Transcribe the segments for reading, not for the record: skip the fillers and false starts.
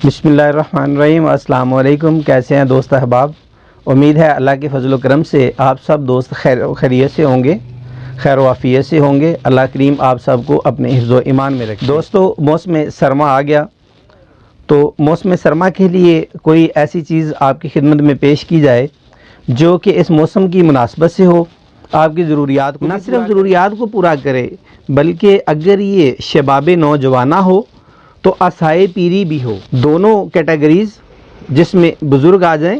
बिस्मिल्लाहिर्रहमानिर्रहीम। अस्सलाम वालेकुम। कैसे हैं दोस्त अहबाब? उम्मीद है अल्लाह के फजल करम से आप सब दोस्त खैरियत से होंगे, खैर वाफियत से होंगे। अल्लाह करीम आप सबको अपने हिफ्ज़ व ईमान में रखे। दोस्तों, मौसम सरमा आ गया, तो मौसम सरमा के लिए कोई ऐसी चीज़ आपकी खिदमत में पेश की जाए जो कि इस मौसम की मुनासबत से हो, आपकी ज़रूरियात को, न सिर्फ ज़रूरियात को पूरा करे बल्कि अगर ये शबाब नौजवाना हो तो आसाए पीरी भी हो। दोनों कैटेगरीज़, जिसमें बुज़ुर्ग आ जाएं,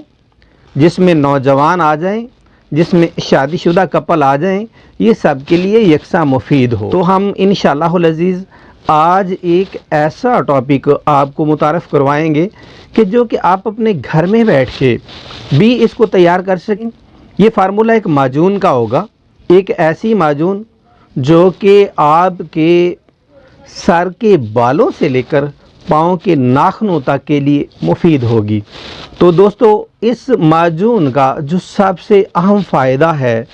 जिसमें नौजवान आ जाएं, जिसमें शादीशुदा कपल आ जाएं, ये सब के लिए यकसा मुफीद हो। तो हम इंशाअल्लाहुल अज़ीज़ आज एक ऐसा टॉपिक आपको मुतारफ़ करवाएंगे कि जो कि आप अपने घर में बैठ के भी इसको तैयार कर सकें। ये फार्मूला एक माजून का होगा, एक ऐसी माजून जो कि आपके सर के बालों से लेकर पाँव के नाखूनों तक के लिए मुफीद होगी। तो दोस्तों, इस माजून का जो सबसे अहम फ़ायदा है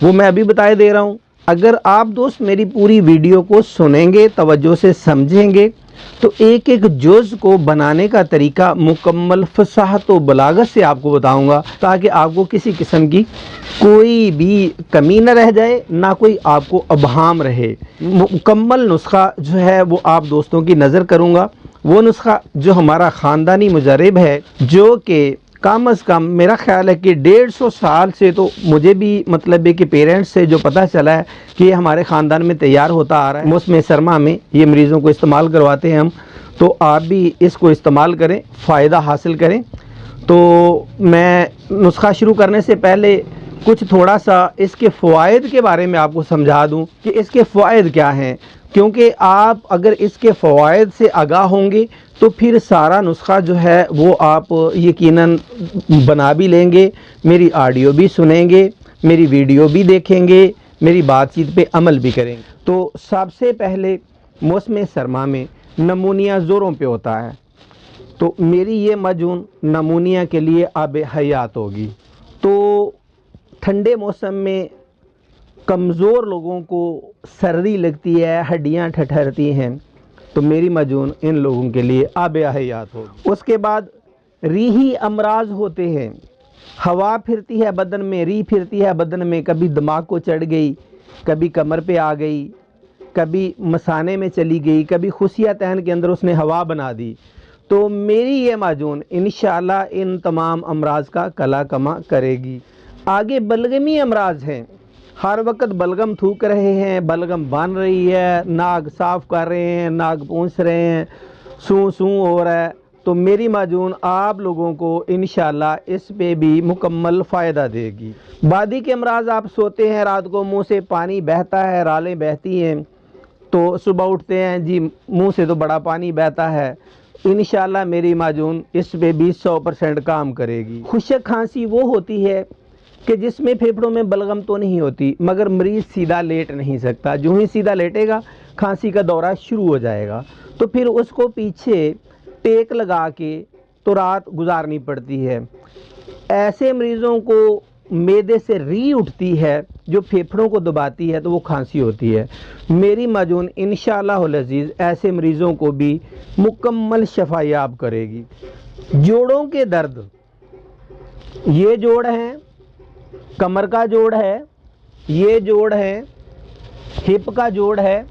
वो मैं अभी बता दे रहा हूँ। अगर आप दोस्त मेरी पूरी वीडियो को सुनेंगे, तवज्जो से समझेंगे, तो एक एक जुज़ को बनाने का तरीका मुकम्मल फसाहत व बलागत से आपको बताऊंगा, ताकि आपको किसी किस्म की कोई भी कमी न रह जाए, ना कोई आपको अबहाम रहे। मुकम्मल नुस्खा जो है वो आप दोस्तों की नज़र करूंगा। वो नुस्खा जो हमारा ख़ानदानी मुजरब है, जो कि कम अज़ कम मेरा ख्याल है कि 150 साल से, तो मुझे भी मतलब है कि पेरेंट्स से जो पता चला है कि ये हमारे ख़ानदान में तैयार होता आ रहा है। मौसम सरमा में ये मरीज़ों को इस्तेमाल करवाते हैं हम, तो आप भी इसको इस्तेमाल करें, फ़ायदा हासिल करें। तो मैं नुस्खा शुरू करने से पहले कुछ थोड़ा सा इसके फ़वाइद के बारे में आपको समझा दूं कि इसके फ़वाइद क्या हैं, क्योंकि आप अगर इसके फ़वाइद से आगाह होंगे तो फिर सारा नुस्खा जो है वो आप यकीनन बना भी लेंगे, मेरी ऑडियो भी सुनेंगे, मेरी वीडियो भी देखेंगे, मेरी बातचीत पे अमल भी करेंगे। तो सबसे पहले मौसम सरमा में नमूनिया ज़ोरों पे होता है, तो मेरी ये माजून नमूनिया के लिए आब हयात होगी। तो ठंडे मौसम में कमज़ोर लोगों को सर्दी लगती है, हड्डियां ठठरती हैं, तो मेरी माजून इन लोगों के लिए आब हयात होगी। उसके बाद रीही अमराज होते हैं, हवा फिरती है बदन में, री फिरती है बदन में, कभी दिमाग को चढ़ गई, कभी कमर पे आ गई, कभी मसाने में चली गई, कभी खुशिया तहन के अंदर उसने हवा बना दी, तो मेरी ये माजून इंशाअल्लाह इन तमाम अमराज का कला कमा करेगी। आगे बलगमी अमराज हैं, हर वक्त बलगम थूक रहे हैं, बलगम बन रही है, नाक साफ़ कर रहे हैं, नाक पूंछ रहे हैं, सूं सूं हो रहा है, तो मेरी माजून आप लोगों को इंशाअल्लाह इस पे भी मुकम्मल फ़ायदा देगी। बादी के अमराज, आप सोते हैं रात को, मुंह से पानी बहता है, रालें बहती हैं, तो सुबह उठते हैं जी मुंह से तो बड़ा पानी बहता है, इंशाअल्लाह मेरी माजून इस पे भी 100% काम करेगी। खुशक खांसी वो होती है कि जिसमें फेफड़ों में बलगम तो नहीं होती, मगर मरीज़ सीधा लेट नहीं सकता, जो ही सीधा लेटेगा खांसी का दौरा शुरू हो जाएगा, तो फिर उसको पीछे टेक लगा के तो रात गुजारनी पड़ती है। ऐसे मरीज़ों को मैदे से री उठती है जो फेफड़ों को दबाती है, तो वो खांसी होती है। मेरी माजून इंशाअल्लाहुल अज़ीज़ ऐसे मरीज़ों को भी मुकम्मल शफायाब करेगी। जोड़ों के दर्द, ये जोड़ हैं, कमर का जोड़ है, ये जोड़ है, हिप का जोड़ है,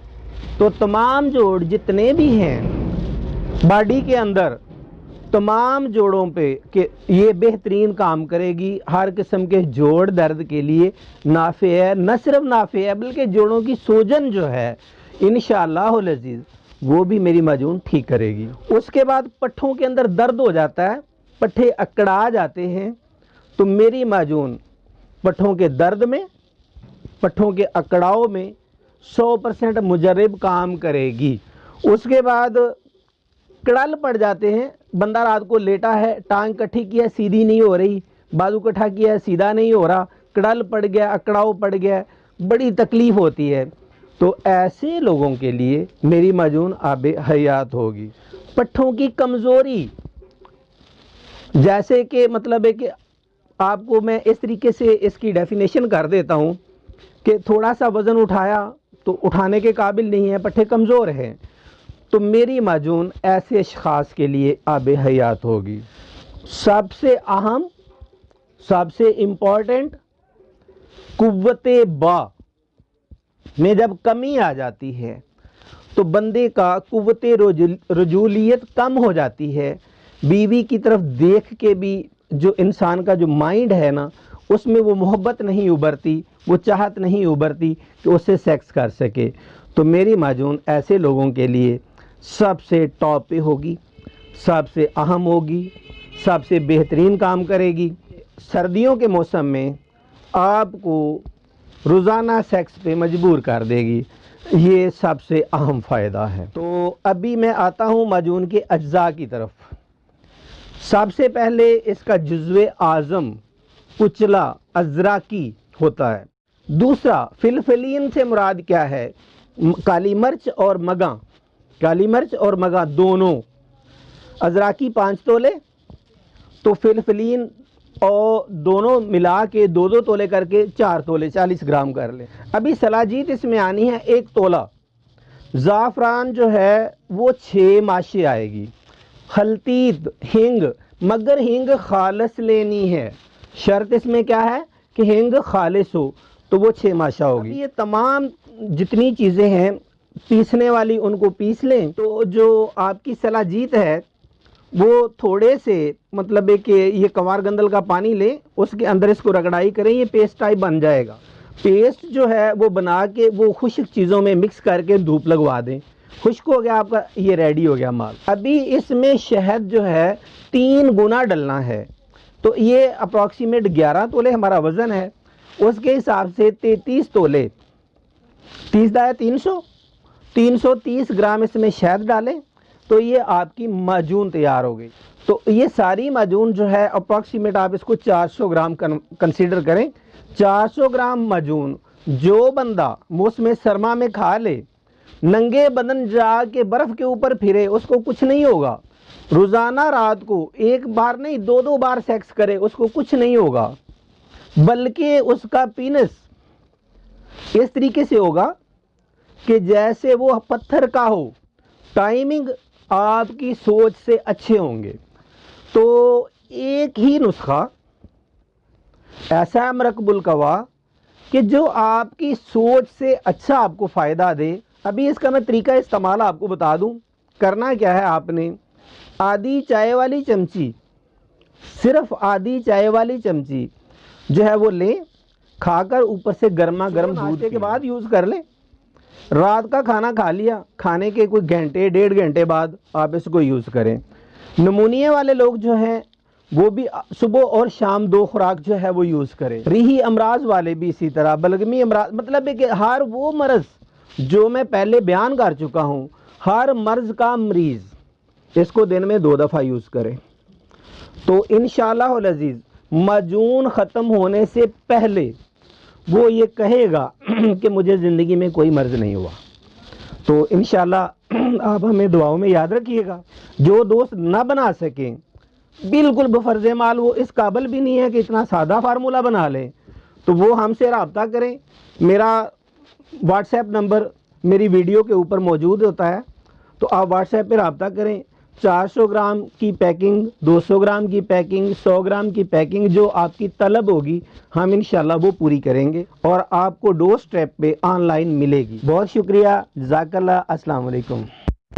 तो तमाम जोड़ जितने भी हैं बॉडी के अंदर, तमाम जोड़ों पे कि ये बेहतरीन काम करेगी। हर किस्म के जोड़ दर्द के लिए नाफे है, न सिर्फ नाफे है बल्कि जोड़ों की सूजन जो है इंशाअल्लाहुल अज़ीज़ वो भी मेरी माजून ठीक करेगी। उसके बाद पट्ठों के अंदर दर्द हो जाता है, पट्ठे अकड़ा जाते हैं, तो मेरी माजून पट्ठों के दर्द में, पट्ठों के अकड़ाव में 100% मुजरब काम करेगी। उसके बाद कड़ल पड़ जाते हैं, बंदा रात को लेटा है, टांग कट्ठी की है, सीधी नहीं हो रही, बाजू कट्ठा किया है, सीधा नहीं हो रहा, कड़ल पड़ गया, अकड़ाव पड़ गया, बड़ी तकलीफ़ होती है, तो ऐसे लोगों के लिए मेरी माजून आब हयात होगी। पट्ठों की कमज़ोरी, जैसे कि मतलब है कि आपको मैं इस तरीके से इसकी डेफिनेशन कर देता हूँ कि थोड़ा सा वज़न उठाया तो उठाने के काबिल नहीं है, पट्ठे कमज़ोर हैं, تو میری معجون ایسے اشخاص کے لیے آب حیات ہوگی۔ سب سے اہم، سب سے امپورٹنٹ، قوت با میں جب کمی آ جاتی ہے تو بندے کا قوت رجولیت کم ہو جاتی ہے۔ بیوی کی طرف دیکھ کے بھی جو انسان کا جو مائنڈ ہے نا، اس میں وہ محبت نہیں ابھرتی، وہ چاہت نہیں ابھرتی کہ اس سے سیکس کر سکے۔ تو میری معجون ایسے لوگوں کے لیے سب سے ٹاپ پہ ہوگی، سب سے اہم ہوگی، سب سے بہترین کام کرے گی۔ سردیوں کے موسم میں آپ کو روزانہ سیکس پہ مجبور کر دے گی، یہ سب سے اہم فائدہ ہے۔ تو ابھی میں آتا ہوں معجون کے اجزاء کی طرف۔ سب سے پہلے اس کا جزو اعظم کچلا ازراکی ہوتا ہے۔ دوسرا، فلفلین سے مراد کیا ہے؟ کالی مرچ اور مگاں، کالی مرچ اور مگاں دونوں۔ ازراکی 5 تولے، تو فلفلین اور دونوں ملا کے 2 تولے کر کے 4 تولے 40 گرام کر لیں۔ ابھی سلاجیت اس میں آنی ہے 1 تولہ۔ زعفران جو ہے وہ 6 ماشے آئے گی۔ خلطیت ہنگ، مگر ہنگ خالص لینی ہے، شرط اس میں کیا ہے کہ ہنگ خالص ہو، تو وہ 6 ماشا ہوگی۔ یہ تمام جتنی چیزیں ہیں پیسنے والی ان کو پیس لیں۔ تو جو آپ کی سلاجیت ہے وہ تھوڑے سے مطلب ہے کہ یہ کنوار گندل کا پانی لیں، اس کے اندر اس کو رگڑائی کریں، یہ پیسٹ ٹائپ بن جائے گا۔ پیسٹ جو ہے وہ بنا کے وہ خشک چیزوں میں مکس کر کے دھوپ لگوا دیں، خشک ہو گیا آپ کا، یہ ریڈی ہو گیا مال۔ ابھی اس میں شہد جو ہے 3 گنا ڈلنا ہے، تو یہ اپروکسیمیٹ 11 تولے ہمارا وزن ہے، اس کے حساب سے 33 تولے، 30 دایا 300، 330 گرام اس میں شہد ڈالیں، تو یہ آپ کی معجون تیار ہو گئی۔ تو یہ ساری معجون جو ہے اپروکسیمیٹ آپ اس کو 400 گرام کنسیڈر کریں۔ 400 گرام معجون جو بندہ موسم سرما میں کھا لے، ننگے بدن جا کے برف کے اوپر پھرے، اس کو کچھ نہیں ہوگا۔ روزانہ رات کو 1 بار نہیں 2 بار سیکس کرے، اس کو کچھ نہیں ہوگا، بلکہ اس کا پینس اس طریقے سے ہوگا کہ جیسے وہ پتھر کا ہو۔ ٹائمنگ آپ کی سوچ سے اچھے ہوں گے۔ تو ایک ہی نسخہ ایسا ہے مرکب القوا کہ جو آپ کی سوچ سے اچھا آپ کو فائدہ دے۔ ابھی اس کا میں طریقہ استعمال آپ کو بتا دوں۔ کرنا کیا ہے، آپ نے آدھی چائے والی چمچی، صرف آدھی چائے والی چمچی جو ہے وہ لیں، کھا کر اوپر سے گرما گرم دودھ کے بعد یوز کر لیں۔ رات کا کھانا کھا لیا، کھانے کے کوئی گھنٹے 1.5 گھنٹے بعد آپ اس کو یوز کریں۔ نمونیے والے لوگ جو ہیں وہ بھی صبح اور شام 2 خوراک جو ہے وہ یوز کریں۔ ریحی امراض والے بھی اسی طرح، بلغمی امراض، مطلب ہے کہ ہر وہ مرض جو میں پہلے بیان کر چکا ہوں، ہر مرض کا مریض اس کو دن میں 2 دفعہ یوز کریں۔ تو انشاءاللہ العزیز معجون ختم ہونے سے پہلے وہ یہ کہے گا کہ مجھے زندگی میں کوئی مرض نہیں ہوا۔ تو انشاءاللہ آپ ہمیں دعاؤں میں یاد رکھیے گا۔ جو دوست نہ بنا سکیں، بالکل بفرض مال وہ اس قابل بھی نہیں ہے کہ اتنا سادہ فارمولہ بنا لیں، تو وہ ہم سے رابطہ کریں۔ میرا واٹس ایپ نمبر میری ویڈیو کے اوپر موجود ہوتا ہے، تو آپ واٹس ایپ پہ رابطہ کریں۔ 400 گرام کی پیکنگ، 200 گرام کی پیکنگ، 100 گرام کی پیکنگ جو آپ کی طلب ہوگی ہم انشاءاللہ وہ پوری کریں گے، اور آپ کو ڈور اسٹیپ پہ آن لائن ملے گی۔ بہت شکریہ، جزاک اللہ، السلام علیکم۔